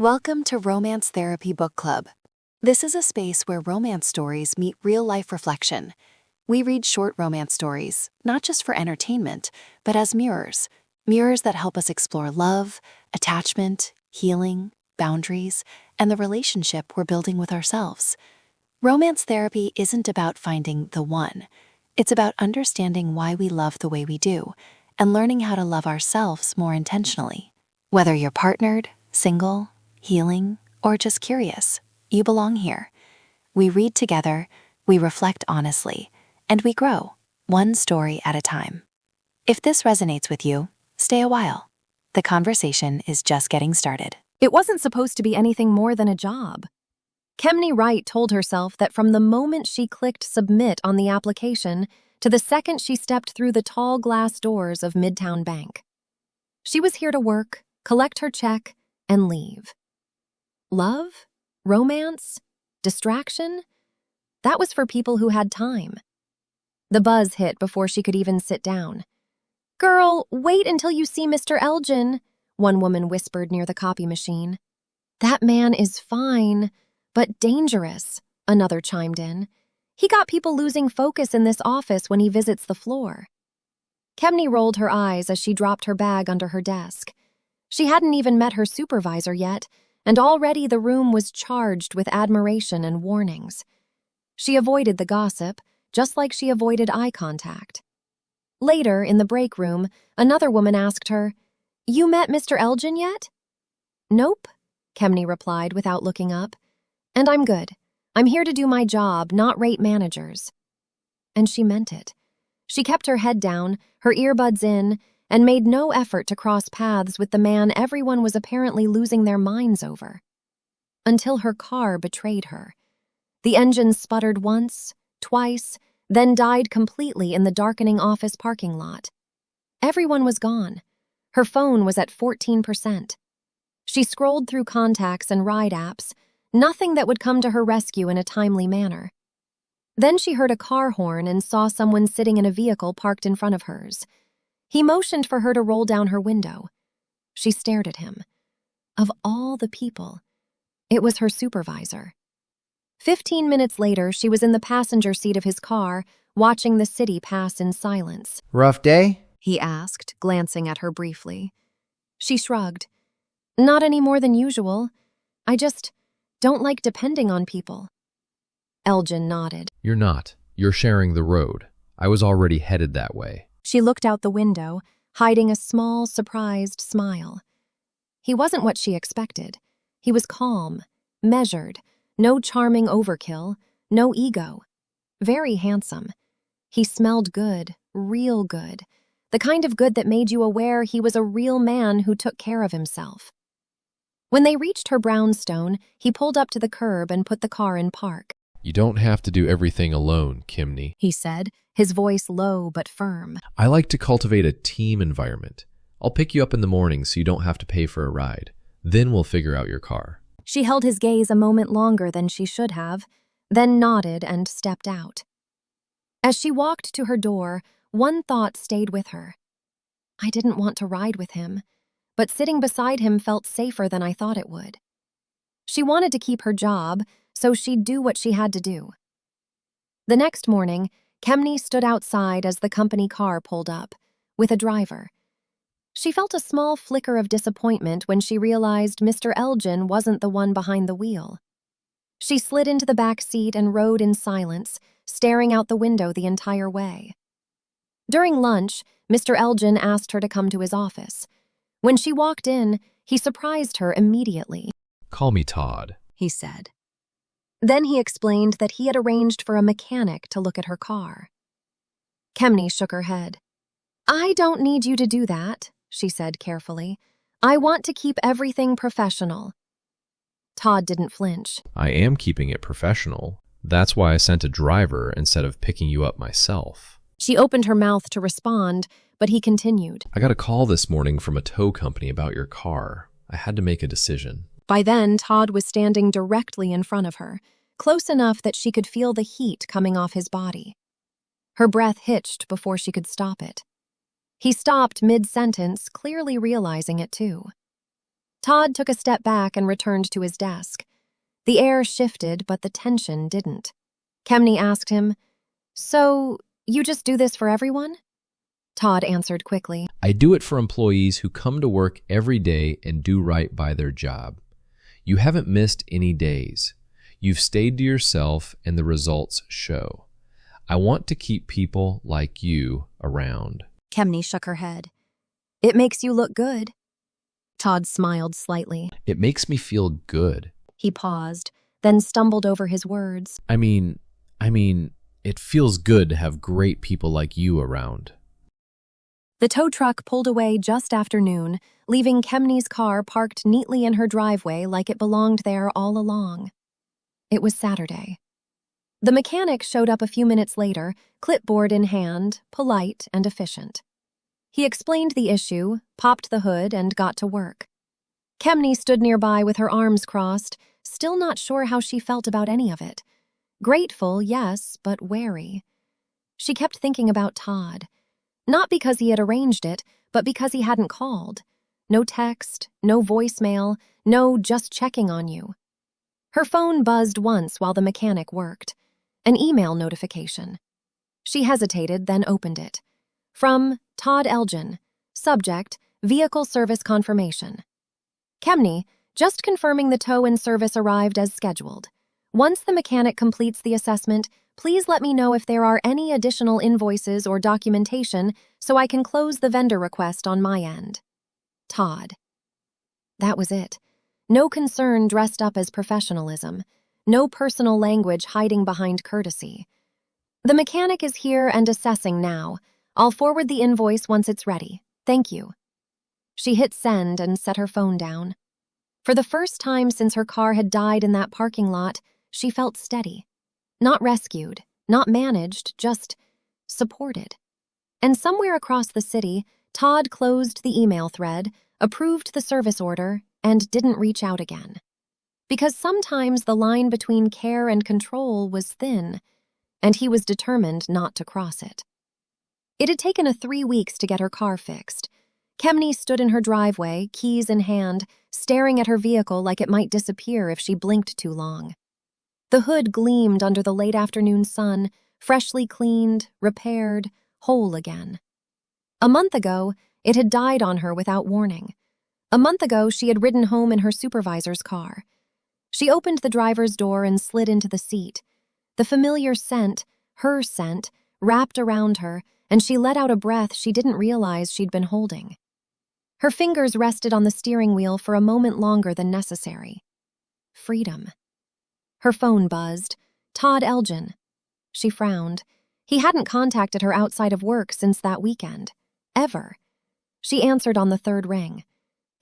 Welcome to Romance Therapy Book Club. This is a space where romance stories meet real-life reflection. We read short romance stories, not just for entertainment, but as mirrors. Mirrors that help us explore love, attachment, healing, boundaries, and the relationship we're building with ourselves. Romance therapy isn't about finding the one. It's about understanding why we love the way we do, and learning how to love ourselves more intentionally. Whether you're partnered, single, healing, or just curious, you belong here. We read together, we reflect honestly, and we grow, one story at a time. If this resonates with you, stay a while. The conversation is just getting started. It wasn't supposed to be anything more than a job. Chemny Wright told herself that from the moment she clicked submit on the application to the second she stepped through the tall glass doors of Midtown Bank, she was here to work, collect her check, and leave. Love? Romance? Distraction? That was for people who had time. The buzz hit before she could even sit down. "Girl, wait until you see Mr. Elgin," one woman whispered near the copy machine. "That man is fine, but dangerous," another chimed in. "He got people losing focus in this office when he visits the floor." Chemny rolled her eyes as she dropped her bag under her desk. She hadn't even met her supervisor yet, and already the room was charged with admiration and warnings. She avoided the gossip, just like she avoided eye contact. Later, in the break room, another woman asked her, "You met Mr. Elgin yet?" "Nope," Chemny replied without looking up. "And I'm good. I'm here to do my job, not rate managers." And she meant it. She kept her head down, her earbuds in, and made no effort to cross paths with the man everyone was apparently losing their minds over. Until her car betrayed her. The engine sputtered once, twice, then died completely in the darkening office parking lot. Everyone was gone. Her phone was at 14%. She scrolled through contacts and ride apps, nothing that would come to her rescue in a timely manner. Then she heard a car horn and saw someone sitting in a vehicle parked in front of hers. He motioned for her to roll down her window. She stared at him. Of all the people, it was her supervisor. 15 minutes later, she was in the passenger seat of his car, watching the city pass in silence. "Rough day?" he asked, glancing at her briefly. She shrugged. "Not any more than usual. I just don't like depending on people." Elgin nodded. You're not. You're sharing the road. I was already headed that way. She looked out the window, hiding a small, surprised smile. He wasn't what she expected. He was calm, measured, no charming overkill, no ego. Very handsome. He smelled good, real good. The kind of good that made you aware he was a real man who took care of himself. When they reached her brownstone, he pulled up to the curb and put the car in park. You don't have to do everything alone, Chemny, he said, his voice low but firm. I like to cultivate a team environment. I'll pick you up in the morning so you don't have to pay for a ride. Then we'll figure out your car. She held his gaze a moment longer than she should have, then nodded and stepped out. As she walked to her door, one thought stayed with her. I didn't want to ride with him, but sitting beside him felt safer than I thought it would. She wanted to keep her job, so she'd do what she had to do. The next morning, Chemny stood outside as the company car pulled up, with a driver. She felt a small flicker of disappointment when she realized Mr. Elgin wasn't the one behind the wheel. She slid into the back seat and rode in silence, staring out the window the entire way. During lunch, Mr. Elgin asked her to come to his office. When she walked in, he surprised her immediately. Call me Todd, he said. Then he explained that he had arranged for a mechanic to look at her car. Chemny shook her head. I don't need you to do that, she said carefully. I want to keep everything professional. Todd didn't flinch. I am keeping it professional. That's why I sent a driver instead of picking you up myself. She opened her mouth to respond, but he continued. I got a call this morning from a tow company about your car. I had to make a decision. By then, Todd was standing directly in front of her, close enough that she could feel the heat coming off his body. Her breath hitched before she could stop it. He stopped mid-sentence, clearly realizing it too. Todd took a step back and returned to his desk. The air shifted, but the tension didn't. Chemny asked him, "So, you just do this for everyone?" Todd answered quickly. I do it for employees who come to work every day and do right by their job. You haven't missed any days. You've stayed to yourself and the results show. I want to keep people like you around. Chemny shook her head. It makes you look good. Todd smiled slightly. It makes me feel good. He paused, then stumbled over his words. I mean, it feels good to have great people like you around. The tow truck pulled away just after noon, leaving Chemny's car parked neatly in her driveway like it belonged there all along. It was Saturday. The mechanic showed up a few minutes later, clipboard in hand, polite and efficient. He explained the issue, popped the hood, and got to work. Chemny stood nearby with her arms crossed, still not sure how she felt about any of it. Grateful, yes, but wary. She kept thinking about Todd. Not because he had arranged it, but because he hadn't called. No text, no voicemail, no just checking on you. Her phone buzzed once while the mechanic worked. An email notification. She hesitated, then opened it. From Todd Elgin. Subject, Vehicle Service Confirmation. Chemny, just confirming the tow and service arrived as scheduled. Once the mechanic completes the assessment, please let me know if there are any additional invoices or documentation so I can close the vendor request on my end. Todd. That was it. No concern dressed up as professionalism. No personal language hiding behind courtesy. The mechanic is here and assessing now. I'll forward the invoice once it's ready. Thank you. She hit send and set her phone down. For the first time since her car had died in that parking lot, she felt steady. Not rescued, not managed, just supported. And somewhere across the city, Todd closed the email thread, approved the service order, and didn't reach out again. Because sometimes the line between care and control was thin, and he was determined not to cross it. It had taken her 3 weeks to get her car fixed. Chemny stood in her driveway, keys in hand, staring at her vehicle like it might disappear if she blinked too long. The hood gleamed under the late afternoon sun, freshly cleaned, repaired, whole again. A month ago, it had died on her without warning. A month ago, she had ridden home in her supervisor's car. She opened the driver's door and slid into the seat. The familiar scent, her scent, wrapped around her, and she let out a breath she didn't realize she'd been holding. Her fingers rested on the steering wheel for a moment longer than necessary. Freedom. Her phone buzzed. Todd Elgin. She frowned. He hadn't contacted her outside of work since that weekend. Ever. She answered on the third ring.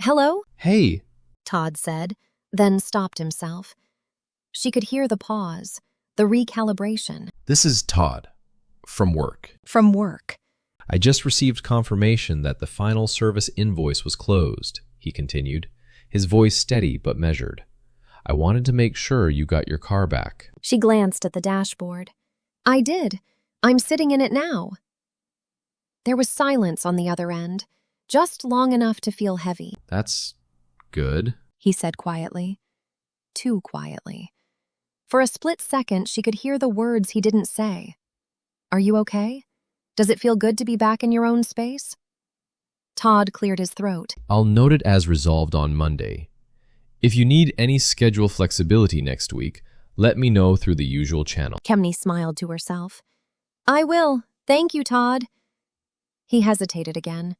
"Hello?" Hey. Todd said, then stopped himself. She could hear the pause, the recalibration. This is Todd. From work. From work. I just received confirmation that the final service invoice was closed, he continued, his voice steady but measured. I wanted to make sure you got your car back. She glanced at the dashboard. I did. I'm sitting in it now. There was silence on the other end, just long enough to feel heavy. That's good, he said quietly. Too quietly. For a split second, she could hear the words he didn't say. Are you okay? Does it feel good to be back in your own space? Todd cleared his throat. I'll note it as resolved on Monday. If you need any schedule flexibility next week, let me know through the usual channel. Chemny smiled to herself. I will. Thank you, Todd. He hesitated again.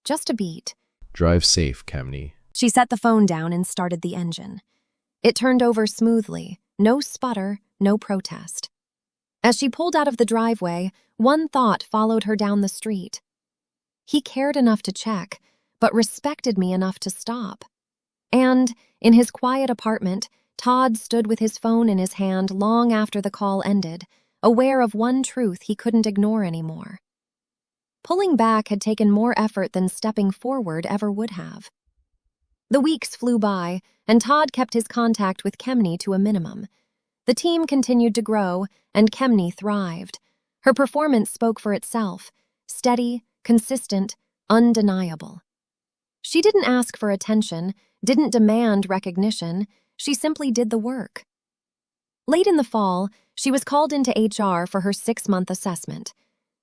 Just a beat. Drive safe, Chemny. She set the phone down and started the engine. It turned over smoothly. No sputter, no protest. As she pulled out of the driveway, one thought followed her down the street. He cared enough to check, but respected me enough to stop. And, in his quiet apartment, Todd stood with his phone in his hand long after the call ended, aware of one truth he couldn't ignore anymore. Pulling back had taken more effort than stepping forward ever would have. The weeks flew by, and Todd kept his contact with Chemny to a minimum. The team continued to grow, and Chemny thrived. Her performance spoke for itself, steady, consistent, undeniable. She didn't ask for attention, didn't demand recognition, she simply did the work. Late in the fall, she was called into HR for her 6-month assessment.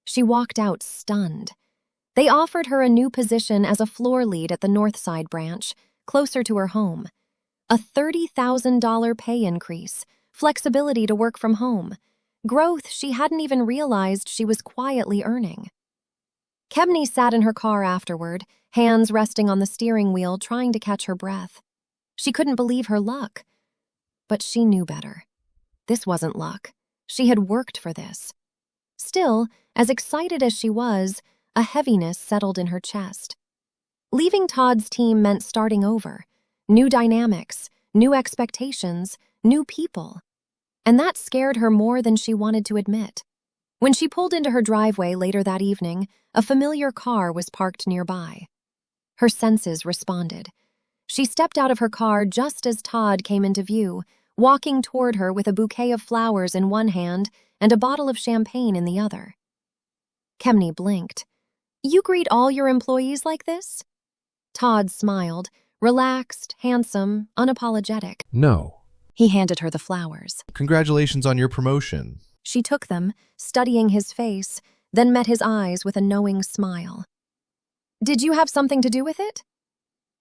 She walked out stunned. They offered her a new position as a floor lead at the Northside branch, closer to her home. A $30,000 pay increase, flexibility to work from home, growth she hadn't even realized she was quietly earning. Chemny sat in her car afterward, hands resting on the steering wheel, trying to catch her breath. She couldn't believe her luck. But she knew better. This wasn't luck. She had worked for this. Still, as excited as she was, a heaviness settled in her chest. Leaving Todd's team meant starting over. New dynamics, new expectations, new people. And that scared her more than she wanted to admit. When she pulled into her driveway later that evening, a familiar car was parked nearby. Her senses responded. She stepped out of her car just as Todd came into view, walking toward her with a bouquet of flowers in one hand and a bottle of champagne in the other. Chemny blinked. "You greet all your employees like this?" Todd smiled, relaxed, handsome, unapologetic. No. He handed her the flowers. Congratulations on your promotion. She took them, studying his face, then met his eyes with a knowing smile. "Did you have something to do with it?"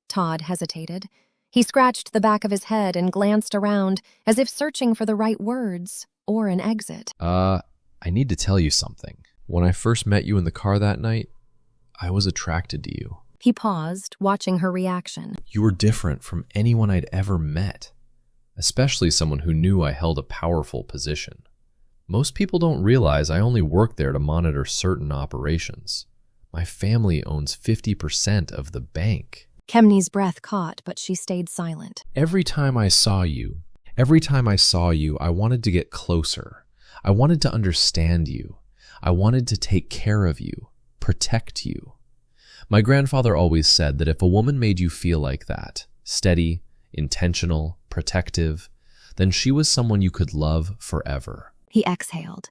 Todd hesitated. He scratched the back of his head and glanced around, as if searching for the right words or an exit. I need to tell you something. When I first met you in the car that night, I was attracted to you. He paused, watching her reaction. You were different from anyone I'd ever met, especially someone who knew I held a powerful position. Most people don't realize I only work there to monitor certain operations. My family owns 50% of the bank. Chemny's breath caught, but she stayed silent. Every time I saw you, I wanted to get closer. I wanted to understand you. I wanted to take care of you, protect you. My grandfather always said that if a woman made you feel like that, steady, intentional, protective, then she was someone you could love forever. He exhaled.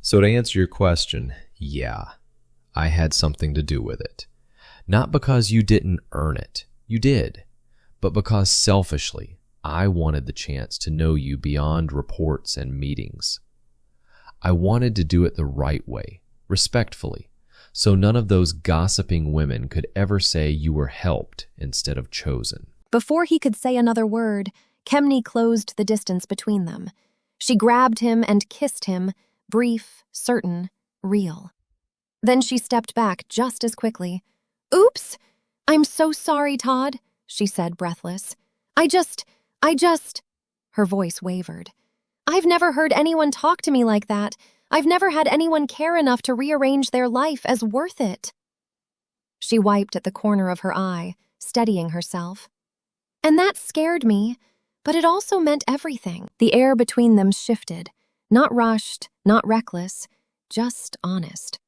So to answer your question, yeah, I had something to do with it. Not because you didn't earn it, you did, but because selfishly, I wanted the chance to know you beyond reports and meetings. I wanted to do it the right way, respectfully, so none of those gossiping women could ever say you were helped instead of chosen. Before he could say another word, Chemny closed the distance between them. She grabbed him and kissed him, brief, certain, real. Then she stepped back just as quickly. "Oops! I'm so sorry, Todd," she said, breathless. I just... Her voice wavered. "I've never heard anyone talk to me like that. I've never had anyone care enough to rearrange their life as worth it." She wiped at the corner of her eye, steadying herself. "And that scared me, but it also meant everything." The air between them shifted, not rushed, not reckless, just honest.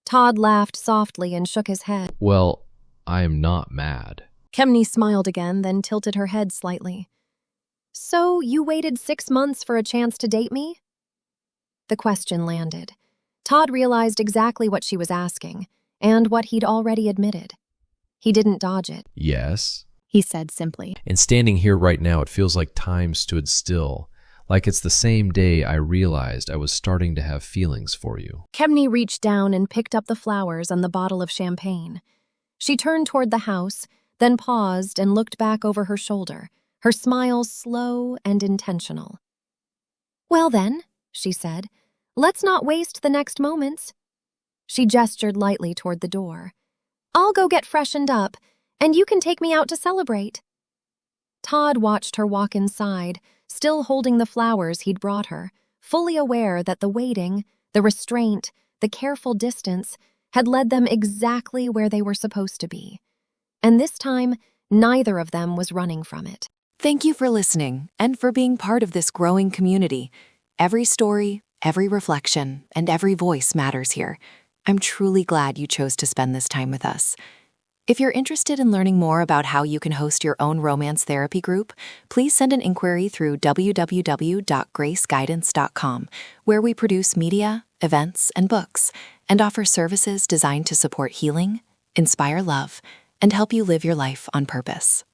Todd laughed softly and shook his head. Well, I am not mad. Chemny smiled again, then tilted her head slightly. "So you waited 6 months for a chance to date me?" The question landed. Todd realized exactly what she was asking, and what he'd already admitted. He didn't dodge it. Yes, He said simply. And standing here right now, it feels like time stood still, like it's the same day I realized I was starting to have feelings for you. Chemny reached down and picked up the flowers and the bottle of champagne. She turned toward the house, then paused and looked back over her shoulder, her smile slow and intentional. "Well then," she said, "let's not waste the next moments." She gestured lightly toward the door. "I'll go get freshened up, and you can take me out to celebrate." Todd watched her walk inside, still holding the flowers he'd brought her, fully aware that the waiting, the restraint, the careful distance had led them exactly where they were supposed to be. And this time, neither of them was running from it. Thank you for listening and for being part of this growing community. Every story, every reflection, and every voice matters here. I'm truly glad you chose to spend this time with us. If you're interested in learning more about how you can host your own romance therapy group, please send an inquiry through www.graceguidance.com, where we produce media, events, and books, and offer services designed to support healing, inspire love, and help you live your life on purpose.